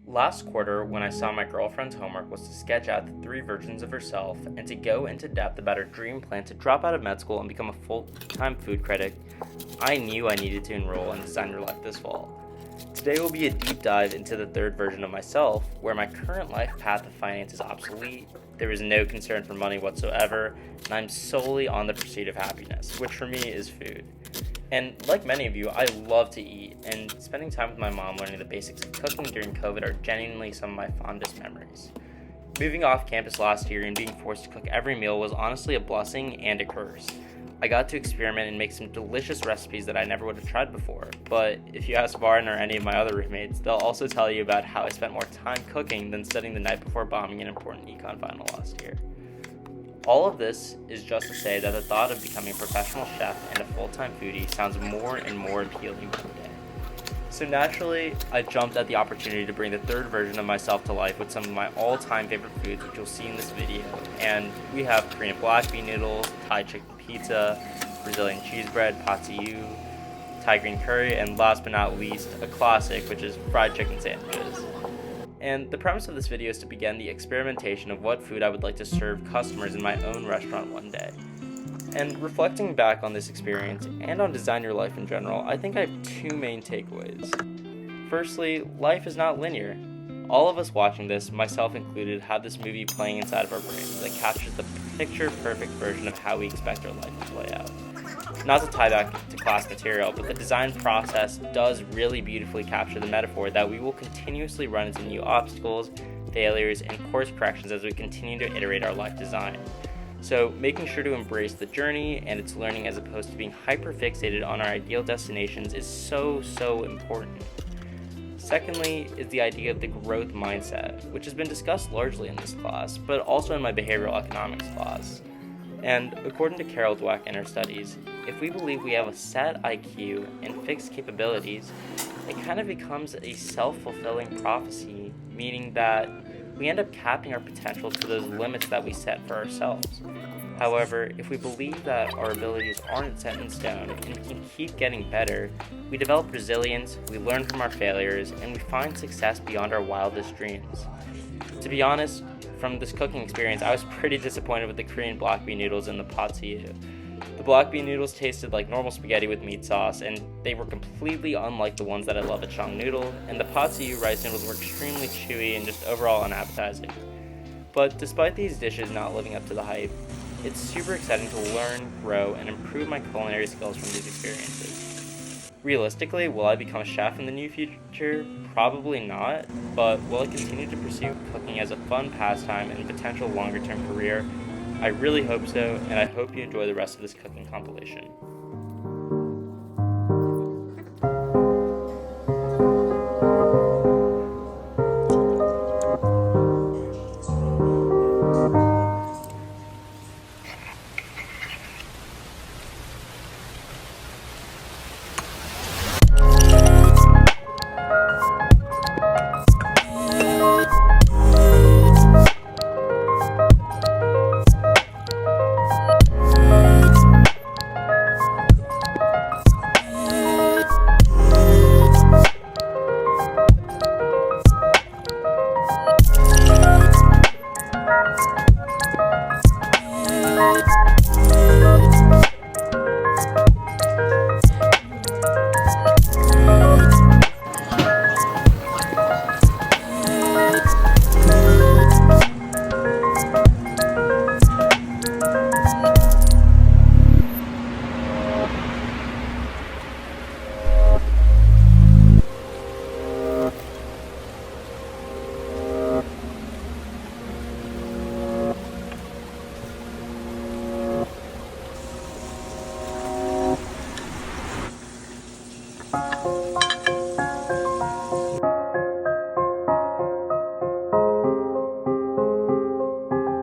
Last quarter, when I saw my girlfriend's homework was to sketch out the 3 versions of herself and to go into depth about her dream plan to drop out of med school and become a full-time food critic, I knew I needed to enroll in Design Your Life this fall. Today will be a deep dive into the 3rd version of myself, where my current life path of finance is obsolete, there is no concern for money whatsoever, and I'm solely on the pursuit of happiness, which for me is food. And like many of you, I love to eat, and spending time with my mom learning the basics of cooking during COVID are genuinely some of my fondest memories. Moving off campus last year and being forced to cook every meal was honestly a blessing and a curse. I got to experiment and make some delicious recipes that I never would have tried before, but if you ask Varn or any of my other roommates, they'll also tell you about how I spent more time cooking than studying the night before bombing an important econ final last year. All of this is just to say that the thought of becoming a professional chef and a full-time foodie sounds more and more appealing every day. So naturally, I jumped at the opportunity to bring the 3rd version of myself to life with some of my all-time favorite foods, which you'll see in this video. And we have Korean black bean noodles, Thai chicken pizza, Brazilian cheese bread, pad see ew, Thai green curry, and last but not least, a classic, which is fried chicken sandwiches. And the premise of this video is to begin the experimentation of what food I would like to serve customers in my own restaurant one day. And reflecting back on this experience and on Design Your Life in general, I think I have 2 main takeaways. Firstly, life is not linear. All of us watching this, myself included, have this movie playing inside of our brains that captures the picture-perfect version of how we expect our life to play out. Not to tie back to class material, but the design process does really beautifully capture the metaphor that we will continuously run into new obstacles, failures, and course corrections as we continue to iterate our life design. So making sure to embrace the journey and its learning as opposed to being hyper-fixated on our ideal destinations is so important. Secondly is the idea of the growth mindset, which has been discussed largely in this class, but also in my behavioral economics class. And according to Carol Dweck in her studies, if we believe we have a set IQ and fixed capabilities, it kind of becomes a self-fulfilling prophecy, meaning that we end up capping our potential to those limits that we set for ourselves. However, if we believe that our abilities aren't set in stone and we can keep getting better, we develop resilience, we learn from our failures, and we find success beyond our wildest dreams. To be honest, from this cooking experience, I was pretty disappointed with the Korean black bean noodles and the pad see ew. The black bean noodles tasted like normal spaghetti with meat sauce, and they were completely unlike the ones that I love at Shang Noodle, and the pad see ew rice noodles were extremely chewy and just overall unappetizing. But despite these dishes not living up to the hype, it's super exciting to learn, grow, and improve my culinary skills from these experiences. Realistically, will I become a chef in the near future? Probably not, but will I continue to pursue cooking as a fun pastime and potential longer-term career? I really hope so, and I hope you enjoy the rest of this cooking compilation.